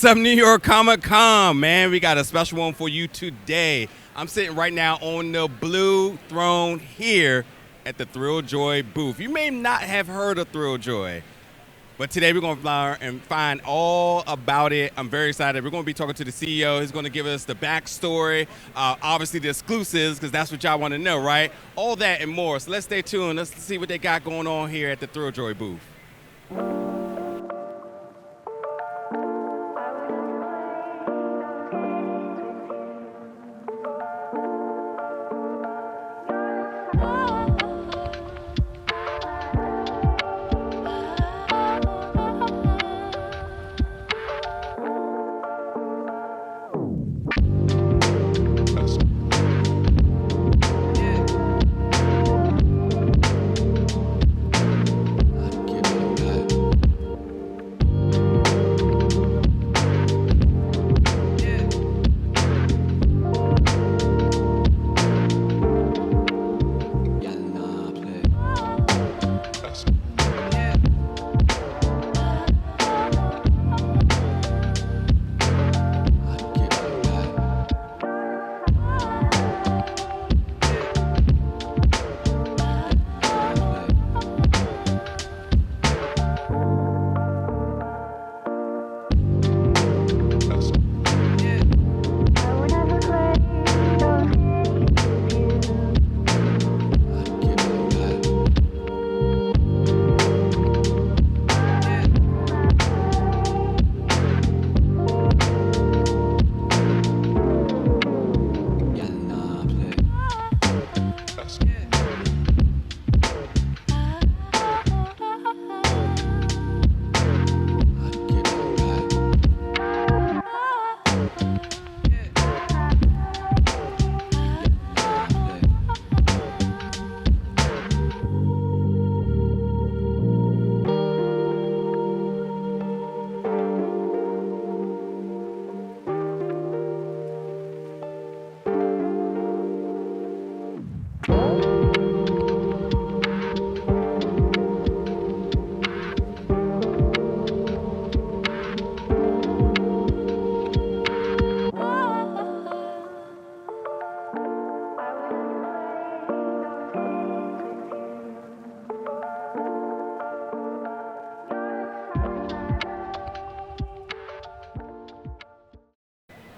What's up, New York Comic Con, man? We got a special one for you today. I'm sitting right now on the blue throne here at the Thrilljoy booth. You may not have heard of Thrilljoy, but today we're going to learn and find all about it. I'm very excited. We're going to be talking to the CEO. He's going to give us the backstory, obviously the exclusives, because that's what y'all want to know, right? All that and more. So let's stay tuned. Let's see what they got going on here at the Thrilljoy booth.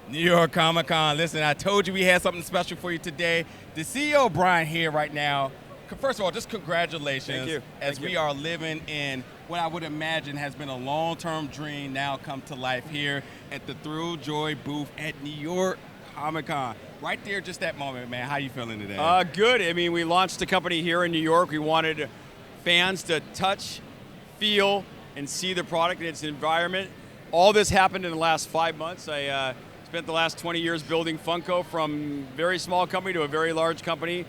New York Comic Con. Listen, I told you we had something special for you today. The CEO Brian here right now. First of all, just congratulations. Thank you. As we are living in what I would imagine has been a long-term dream now come to life here at the Thrilljoy booth at New York Comic Con. Right there, just that moment, man. How you feeling today? Good. I mean, we launched a company here in New York. We wanted fans to touch, feel, and see the product in its environment. All this happened in the last 5 months. I spent the last 20 years building Funko from a very small company to a very large company.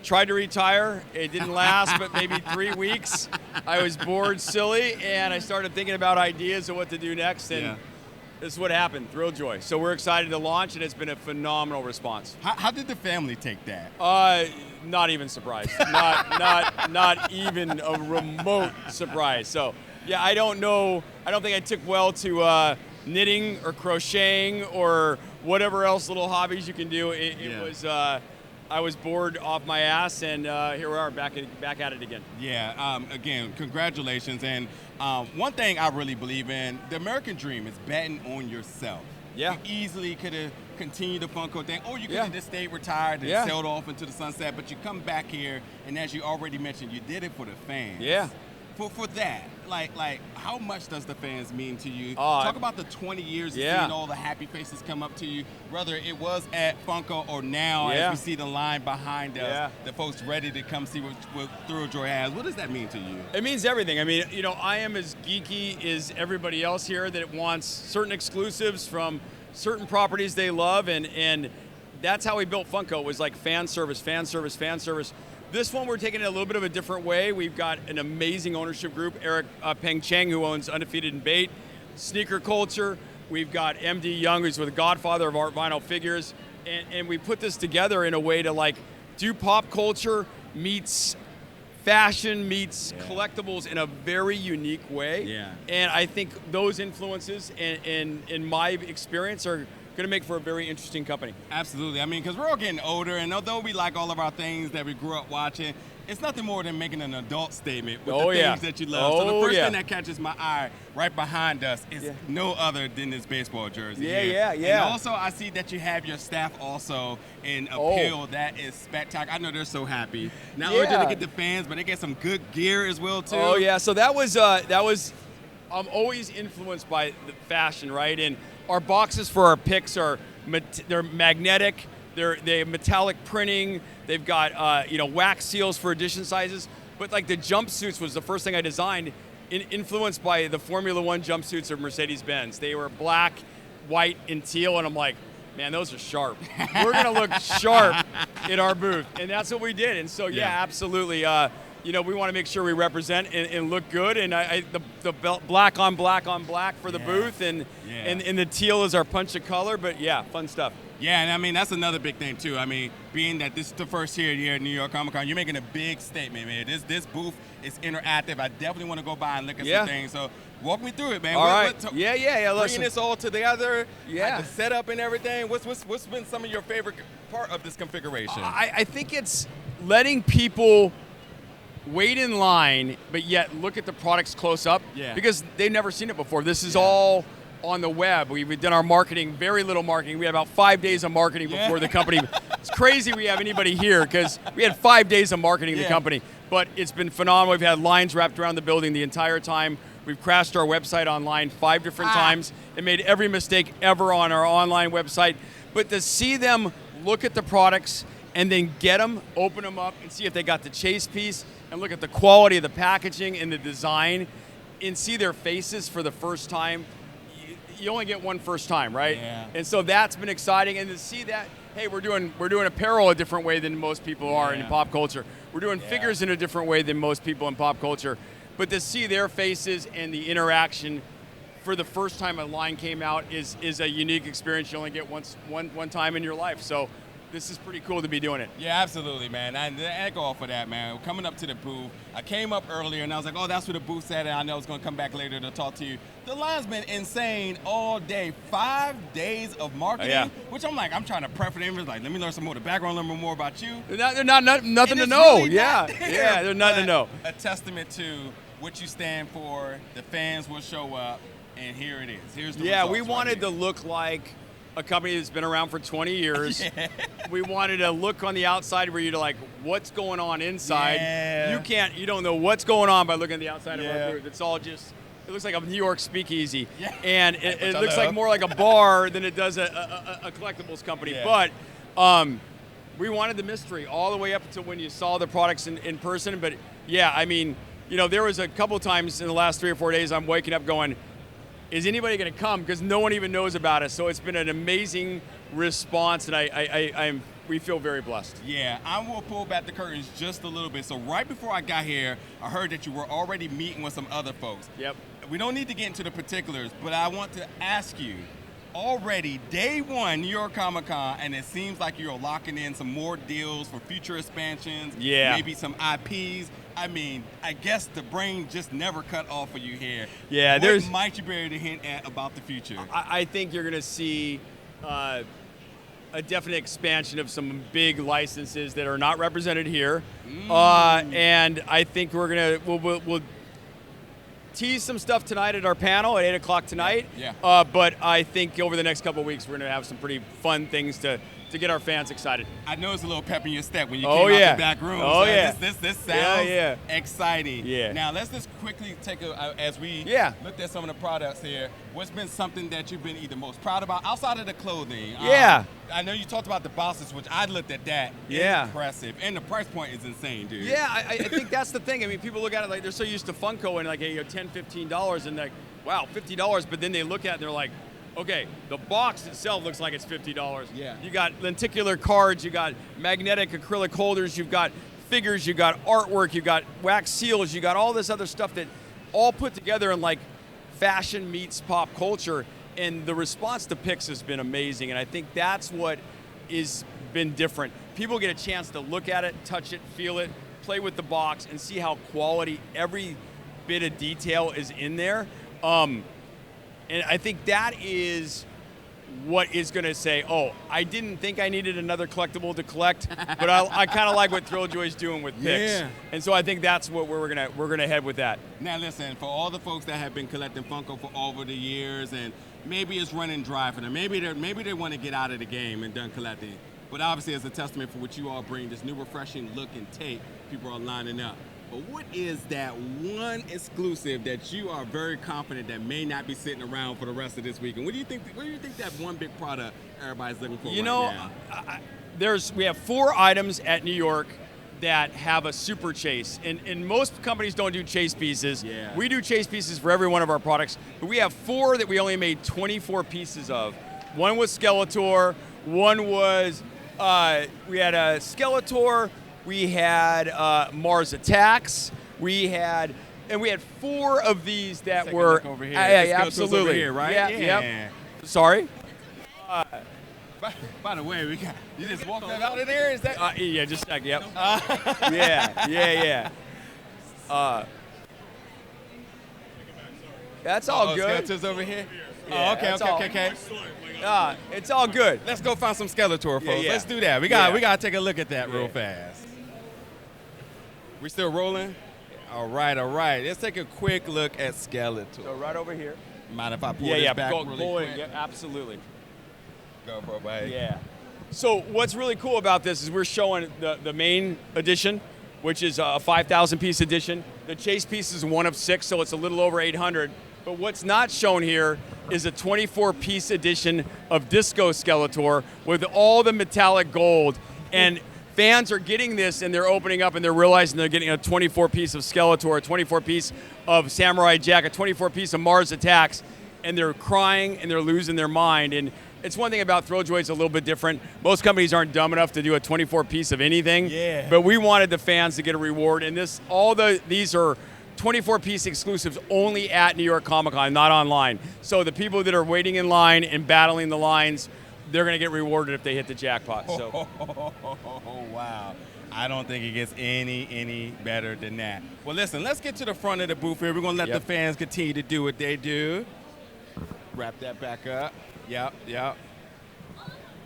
Tried to retire. It didn't last but maybe 3 weeks. I was bored silly, and I started thinking about ideas of what to do next, and this is what happened, Thrilljoy. So we're excited to launch, and it's been a phenomenal response. How did the family take that? Not even surprised. not even a remote surprise. So yeah, I don't know. I don't think I took well to knitting or crocheting or whatever else little hobbies you can do. It was, I was bored off my ass, and here we are back at it again. Yeah, again, congratulations. And one thing I really believe in, the American dream is betting on yourself. Yeah. You easily could have continued the Funko thing, or you could have just stayed retired and sailed off into the sunset, but you come back here, and as you already mentioned, you did it for the fans. Yeah. For that, like, how much does the fans mean to you? Talk about the 20 years of seeing all the happy faces come up to you, whether it was at Funko or now as we see the line behind us, the folks ready to come see what Thrilljoy has. What does that mean to you? It means everything. I mean, you know, I am as geeky as everybody else here that wants certain exclusives from certain properties they love, and that's how we built Funko. It was like fan service, fan service, fan service. This one, we're taking it a little bit of a different way. We've got an amazing ownership group, Eric Peng Cheng, who owns Undefeated and Bait, Sneaker Culture. We've got MD Young, who's the godfather of art vinyl figures. And we put this together in a way to like do pop culture meets fashion meets collectibles in a very unique way. Yeah. And I think those influences, in my experience, are going to make for a very interesting company. Absolutely. I mean, because we're all getting older, and although we like all of our things that we grew up watching, it's nothing more than making an adult statement with the things that you love. So the first thing that catches my eye right behind us is no other than this baseball jersey. Yeah. And also, I see that you have your staff also in appeal. That is spectacular. I know they're so happy. Not only did they get the fans, but they get some good gear as well, too. Oh, yeah. So that was I'm always influenced by the fashion, right? And our boxes for our picks they're magnetic. They have metallic printing. They've got wax seals for edition sizes. But like the jumpsuits was the first thing I designed, influenced by the Formula One jumpsuits of Mercedes-Benz. They were black, white, and teal, and I'm like, man, those are sharp. We're gonna look sharp in our booth, and that's what we did. And so absolutely. We want to make sure we represent and look good, and the black on black on black for the booth, and the teal is our punch of color. But fun stuff. Yeah, and I mean, that's another big thing, too. I mean, being that this is the first year here at New York Comic Con, you're making a big statement, man. This booth is interactive. I definitely want to go by and look at some things. So walk me through it, man. All right. Bringing this all together, like the setup and everything. What's been some of your favorite part of this configuration? I think it's letting people wait in line, but yet look at the products close up because they've never seen it before. This is all on the web. We've done our marketing, very little marketing. We had about 5 days of marketing before the company. It's crazy we have anybody here because we had 5 days of marketing the company, but it's been phenomenal. We've had lines wrapped around the building the entire time. We've crashed our website online 5 different times and made every mistake ever on our online website. But to see them look at the products and then get them, open them up, and see if they got the chase piece, and look at the quality of the packaging and the design, and see their faces for the first time. You only get one first time, right? Yeah. And so that's been exciting, and to see that, hey, we're doing apparel a different way than most people are in pop culture. We're doing figures in a different way than most people in pop culture. But to see their faces and the interaction for the first time a line came out is a unique experience you only get one time in your life. So this is pretty cool to be doing it. Yeah, absolutely, man. And to echo off of that, man, coming up to the booth, I came up earlier and I was like, oh, that's where the booth's at, and I know I was going to come back later to talk to you. The line's been insane all day. 5 days of marketing, which I'm like, I'm trying to prep for them. Like, let me learn some more of the background, learn more about you. They're not nothing to know. Really they're nothing to know. A testament to what you stand for. The fans will show up, and here it is. Here's the results we wanted to look like a company that's been around for 20 years. We wanted a look on the outside where you're like, what's going on inside? You don't know what's going on by looking at the outside of our booth. It's all just, it looks like a New York speakeasy. And it looks like more like a bar than it does a collectibles company. But we wanted the mystery all the way up until when you saw the products in person. But I mean, there was a couple times in the last 3 or 4 days I'm waking up going, is anybody going to come? Because no one even knows about us. So it's been an amazing response, and we feel very blessed. Yeah, I will pull back the curtains just a little bit. So right before I got here, I heard that you were already meeting with some other folks. Yep. We don't need to get into the particulars, but I want to ask you, already day one, New York Comic Con, and it seems like you're locking in some more deals for future expansions, maybe some IPs. I mean, I guess the brain just never cut off for you here. Yeah, what might you be able to hint at about the future? I think you're going to see a definite expansion of some big licenses that are not represented here, and I think we'll tease some stuff tonight at our panel at 8 o'clock tonight. But I think over the next couple of weeks we're going to have some pretty fun things to get our fans excited. I know it's a little pep in your step when you came out the back room. This sounds exciting. Now let's just quickly take as we looked at some of the products here. What's been something that you've been either most proud about outside of the clothing? I know you talked about the boxes, which I looked at that. Impressive. And the price point is insane, dude. I think that's the thing. I mean, people look at it like they're so used to Funko and like, hey, $10, $15, and like, wow, $50. But then they look at it and they're like, okay, the box itself looks like it's $50. You got lenticular cards, you got magnetic acrylic holders, you've got figures, you got artwork, you got wax seals, you got all this other stuff that all put together in like fashion meets pop culture. And the response to picks has been amazing, and I think that's what has been different. People get a chance to look at it, touch it, feel it, play with the box and see how quality every bit of detail is in there. And I think that is what is going to say, oh, I didn't think I needed another collectible to collect, but I kind of like what Thrilljoy's doing with picks. Yeah. And so I think that's what we're gonna head with that. Now listen, for all the folks that have been collecting Funko for over the years, and maybe it's running dry for them, maybe they want to get out of the game and done collecting, but obviously as a testament for what you all bring, this new refreshing look and take, people are lining up. But what is that one exclusive that you are very confident that may not be sitting around for the rest of this week? And what do you think that one big product everybody's looking for now? We have 4 items at New York that have a super chase. And most companies don't do chase pieces. Yeah. We do chase pieces for every one of our products, but we have 4 that we only made 24 pieces of. One was Skeletor, one was, we had a Skeletor, we had Mars Attacks, we had 4 of these that were over here. absolutely over here, right? Yeah. Yep. Sorry. By the way, you just walked that out of there. Is that? Yeah, just a sec. Yep. Yeah. That's all good. Skeletor's over here. Yeah, Okay. It's all good. Let's go find some Skeletor, folks. Yeah. Let's do that. We got to take a look at that real fast. We still rolling? All right. Let's take a quick look at Skeletor. So right over here. Mind if I pull this back really quick? Yeah, absolutely. Go for it, buddy. Yeah. So what's really cool about this is we're showing the main edition, which is a 5,000 piece edition. The chase piece is 1 of 6, so it's a little over 800. But what's not shown here is a 24 piece edition of Disco Skeletor with all the metallic gold. And fans are getting this and they're opening up and they're realizing they're getting a 24 piece of Skeletor, a 24 piece of Samurai Jack, a 24 piece of Mars Attacks, and they're crying and they're losing their mind. And it's one thing about Thrilljoy, it's a little bit different. Most companies aren't dumb enough to do a 24 piece of anything. Yeah. But we wanted the fans to get a reward. And these are 24 piece exclusives only at New York Comic Con, not online. So the people that are waiting in line and battling the lines, they're going to get rewarded if they hit the jackpot. So. Oh, wow. I don't think it gets any better than that. Well, listen, let's get to the front of the booth here. We're going to let the fans continue to do what they do. Wrap that back up. Yep.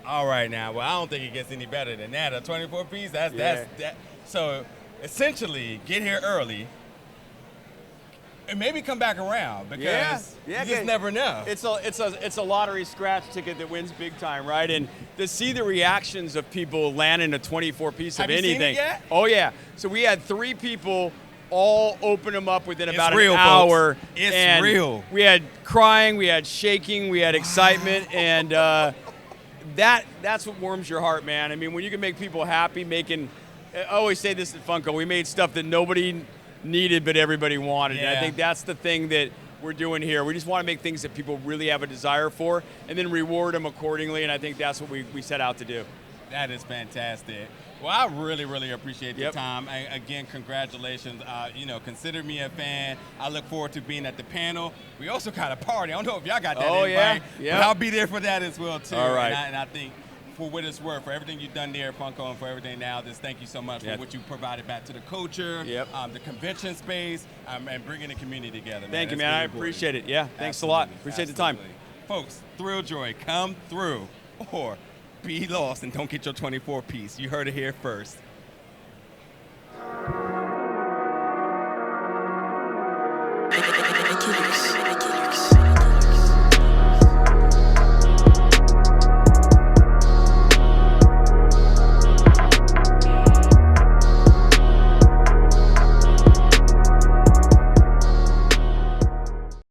All right, now. Well, I don't think it gets any better than that. A 24 piece, that's that. So, essentially, get here early and maybe come back around because you just never know. It's a lottery scratch ticket that wins big time, right? And to see the reactions of people landing a 24 piece of anything. Have you seen it yet? Oh yeah. So we had 3 people all open them up within about real, an hour. Folks. It's and real. We had crying, we had shaking, we had excitement, and that's what warms your heart, man. I mean, when you can make people happy, I always say this at Funko, we made stuff that nobody needed but everybody wanted. Yeah. And I think that's the thing that we're doing here. We just want to make things that people really have a desire for and then reward them accordingly, and I think that's what we set out to do. That is fantastic. Well, I really appreciate the time. Again, congratulations. Consider me a fan. I look forward to being at the panel. We also got a party. I don't know if y'all got that invite, but I'll be there for that as well, too. All right. And I think for what it's worth, for everything you've done there at Funko and for everything now, just thank you so much for what you provided back to the culture, the convention space, and bringing the community together. Man. Thank you, That's man. really I important. appreciate it. Yeah, thanks a lot. Appreciate the time. Folks, Thrilljoy, come through or be lost and don't get your 24 piece. You heard it here first. I